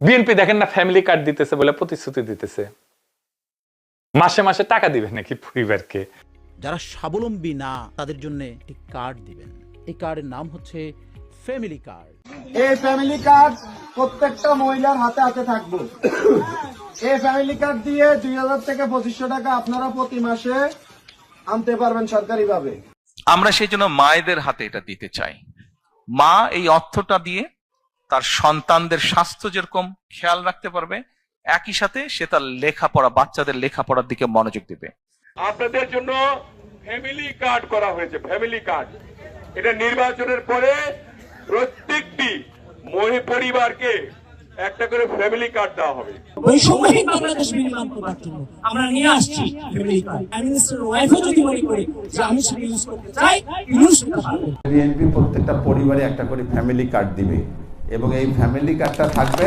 BNP দেখেন না family card দিতেছে বলে প্রতিশ্রুতি দিতেছে, মাসে মাসে টাকা দিবে নাকি পরিবারকে? যারা স্বাবলম্বী না তাদের জন্য একটি কার্ড দিবেন। এই কার্ডের নাম হচ্ছে ফ্যামিলি কার্ড। এই ফ্যামিলি কার্ড প্রত্যেকটা মহিলার হাতে হাতে থাকবে। এই ফ্যামিলি কার্ড দিয়ে 2000 থেকে 2500 টাকা আপনারা প্রতি মাসে আনতে পারবেন সরকারিভাবে। আমরা সেই জন্য মায়েদের হাতে এটা দিতে চাই। মা এই অর্থটা দিয়ে তার সন্তানদের স্বাস্থ্য যেরকম খেয়াল রাখতে পারবে, একই সাথে সে তার লেখাপড়া, বাচ্চাদের লেখাপড়ার দিকে মনোযোগ দিবে। আপনাদের জন্য ফ্যামিলি কার্ড করা হয়েছে, ফ্যামিলি কার্ড। এটা নির্বাচনের পরে প্রত্যেকটি পরিবারকে একটা করে ফ্যামিলি কার্ড দেওয়া হবে। বৈষম্যহীন বাংলাদেশ বিনির্মাণ করার জন্য আমরা নিয়ে আসছি ফ্যামিলি কার্ড। মিনিস্টার ওয়াইফও যদি মনে করে যে আমি সেটা ইউজ করতে চাই, ইউজ করতে পারবো। বিএনপি প্রত্যেকটা পরিবারে একটা করে ফ্যামিলি কার্ড দিবে এবং এই ফ্যামিলি কার্ডটা থাকবে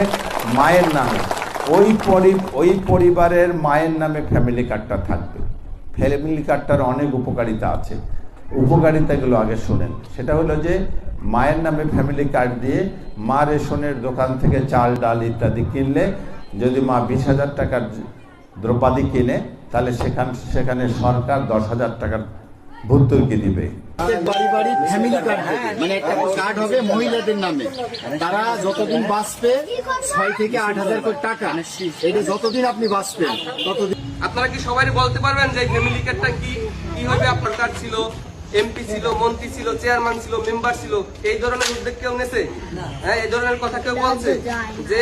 মায়ের নামে। ওই পরিবারের মায়ের নামে ফ্যামিলি কার্ডটা থাকবে। ফ্যামিলি কার্ডটার অনেক উপকারিতা আছে, উপকারিতাগুলো আগে শোনেন। সেটা হলো যে মায়ের নামে ফ্যামিলি কার্ড দিয়ে মা রেশনের দোকান থেকে চাল ডাল ইত্যাদি কিনলে যদি মা 20,000 টাকার দ্রব্যাদি কিনে, তাহলে সেখানে সরকার 10,000 টাকার ভর্তুকি দিবে। বাড়ি বাড়ি ফ্যামিলি কার্ড হবে, মানে একটা কার্ড হবে মহিলাদের নামে। তারা যতদিন বাঁচবে 6 থেকে 8,000 করে টাকা, এটা যতদিন আপনি বাঁচবেন ততদিন। আপনারা কি সবাই বলতে পারবেন যে ফ্যামিলি কার্ডটা কি হবে? আপনার কার্ড ছিল, এমপি ছিল, মন্ত্রী ছিল, চেয়ারম্যান ছিল, মেম্বার ছিল, এই ধরনের উদ্যোগ কেউ নেছে? হ্যাঁ, এই ধরনের কথা কেউ বলছে যে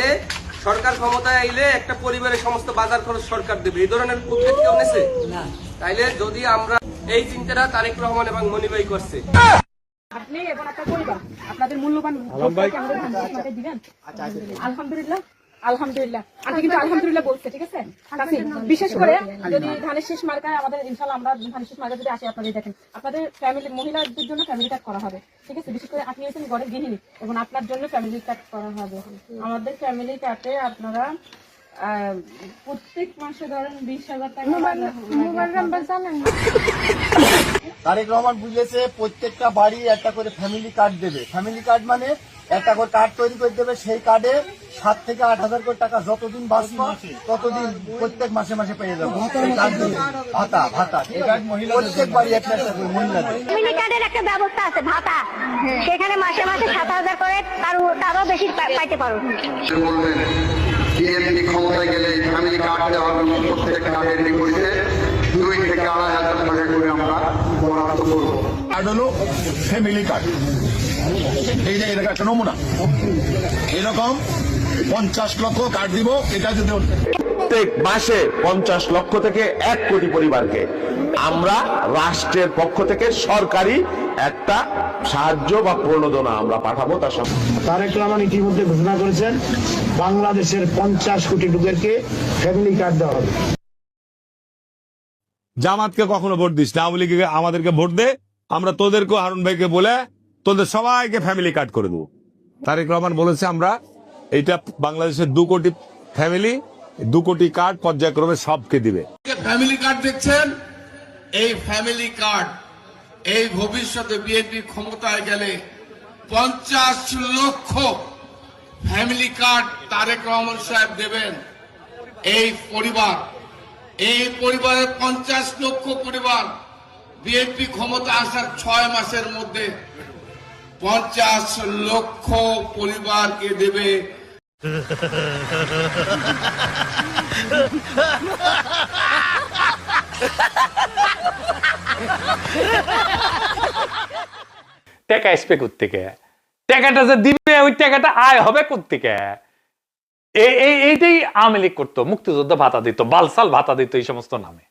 সরকার ক্ষমতায় আইলে একটা পরিবারের সমস্ত বাজার খরচ সরকার দেবে, এই ধরনের উদ্যোগ কেউ নেছে? তাইলে যদি আমরা এই চিন্তাটা তারেক রহমান এবং মনিভাই করছে, আপনি এবং আপনার পরিবার আপনাদের মূল্যবান ভোটটাকে আমাদের ধানের দিবেন। আলহামদুলিল্লাহ, আলহামদুলিল্লাহ। আমি কিন্তু আলহামদুলিল্লাহ বলছে, ঠিক আছে? বিশেষ করে যদি ধানের শেষ মার্কায় আমাদের ইনশাআল্লাহ আমরা ধানের শেষ মার্কা যদি আসে, আপনাদের দেখেন আপনাদের ফ্যামিলি মহিলাদের জন্য ফ্যামিলি কার্ড করা হবে, ঠিক আছে? বিশেষ করে আপনি হচ্ছেন ঘরের গৃহিণী এবং আপনার জন্য ফ্যামিলি কার্ড করা হবে। আমাদের ফ্যামিলি কার্ডে আপনারা প্রত্যেক মাসে ধরেন 20,000 টাকা। মোবাইল নাম্বার জানেন? তারেক রহমান বুঝেছে প্রত্যেকটা বাড়ি একটা করে ফ্যামিলি কার্ড দেবে। ফ্যামিলি কার্ড মানে একটা করে কার্ড তৈরি করে দেবে, সেই কার্ডে 7 থেকে 8,000 করে টাকা যতদিন বাঁচবে ততদিন প্রত্যেক মাসে মাসে পেয়ে যাবো। ভাতা ভাতা প্রত্যেক বাড়ি একটা একটা করে মহিলাদের ফ্যামিলি কার্ডের একটা ব্যবস্থা আছে, ভাতা। সেখানে মাসে মাসে 7,000 করে তারও বেশি পাইতে পারো। বিএনপি ক্ষমতায় গেলে ফ্যামিলি কার্ড দেওয়ার জন্য প্রত্যেকটা ফ্যামিলি করেছে 2 থেকে 2,500 টাকা করে আমরা বরাদ্দ করবো। কার্ড হলো ফ্যামিলি কার্ড। এই যে এটা একটা নমুনা, এরকম 50 লক্ষ কার্ড দিব। এটা যদি প্রত্যেক মাসে 50 লক্ষ থেকে 1 কোটি পরিবারকে আমরা রাষ্ট্রের পক্ষ থেকে সরকারি একটা সাহায্য বা প্রণোদনা আমরা পাঠাবো। তার সাথে তারেক রহমান ইতিমধ্যে ঘোষণা করেছেন বাংলাদেশের 50 কোটি লোকেরকে ফ্যামিলি কার্ড দেওয়া হবে। জামাতকে কখনো ভোট দিস না, আওয়ামী লীগকে আমাদেরকে ভোট দে, আমরা তোদেরকে হারুন ভাইকে বলে তোদের সবাইকে ফ্যামিলি কার্ড করে দেবো। তারেক রহমান বলেছে আমরা এইটা বাংলাদেশের 2 কোটি ফ্যামিলি, 2 কোটি কার্ড পর্যায়ক্রমে সবকে দিবে। ফ্যামিলি কার্ড দেখছেন, এই ফ্যামিলি কার্ড এই ভবিষ্যতে বিএনপি ক্ষমতায় গেলে 50 লক্ষ ফ্যামিলি কার্ড তারেক রহমান সাহেব দেবেন। এই পরিবারের 50 লক্ষ পরিবার বিএনপি ক্ষমতা আসার 6 মাসের মধ্যে 50 লক্ষ পরিবারকে দেবে। টাকা আসবে কোত্থেকে? টাকাটা যে দিবে ওই টাকাটা আয় হবে কোত্থেকে? এইটাই আওয়ামী লীগ করতো, মুক্তিযোদ্ধা ভাতা দিত, বালসাল ভাতা দিত, এই সমস্ত নামে।